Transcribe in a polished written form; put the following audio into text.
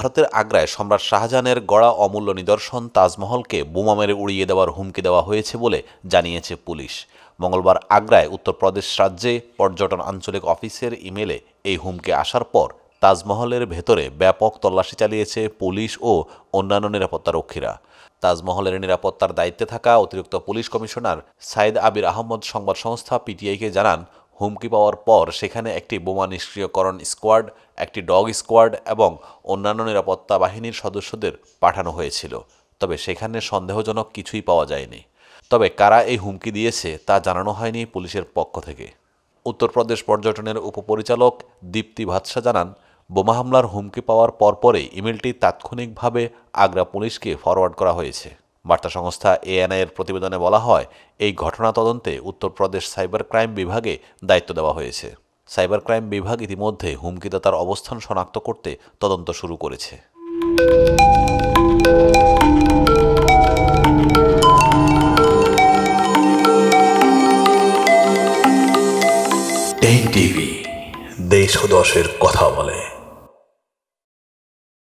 ভারতের আগ্রায় সম্রাট শাহজাহানের গড়া অমূল্য নিদর্শন তাজমহলকে বোমা মেরে উড়িয়ে দেওয়ার হুমকি দেওয়া হয়েছে বলে জানিয়েছে পুলিশ। মঙ্গলবার আগ্রায় উত্তরপ্রদেশ রাজ্যে পর্যটন আঞ্চলিক অফিসের ইমেলে এই হুমকি আসার পর তাজমহলের ভেতরে ব্যাপক তল্লাশি চালিয়েছে পুলিশ ও অন্যান্য নিরাপত্তারক্ষীরা। তাজমহলের নিরাপত্তার দায়িত্বে থাকা অতিরিক্ত পুলিশ কমিশনার সাইদ আবির আহমদ সংবাদ সংস্থা পিটিআইকে জানান, হুমকি পাওয়ার পর সেখানে একটি বোমা নিষ্ক্রিয়করণ স্কোয়াড, একটি ডগ স্কোয়াড এবং অন্যান্য নিরাপত্তা বাহিনীর সদস্যদের পাঠানো হয়েছিল। তবে সেখানে সন্দেহজনক কিছুই পাওয়া যায়নি। তবে কারা এই হুমকি দিয়েছে তা জানানো হয়নি পুলিশের পক্ষ থেকে। উত্তরপ্রদেশ পর্যটনের উপপরিচালক দীপ্তি ভাতসা জানান, বোমা হামলার হুমকি পাওয়ার পরপরই ইমেলটি তাৎক্ষণিকভাবে আগ্রা পুলিশকে ফরওয়ার্ড করা হয়েছে। বার্তা সংস্থা এএনআই-এর প্রতিবেদনে বলা হয়, এই ঘটনা তদন্তে উত্তরপ্রদেশ সাইবার ক্রাইম বিভাগে দায়িত্ব দেওয়া হয়েছে। সাইবার ক্রাইম বিভাগ ইতিমধ্যে হুমকিদাতার অবস্থান শনাক্ত করতে তদন্ত শুরু করেছে। টেক টিভি, দেশ ও দশের কথা বলে।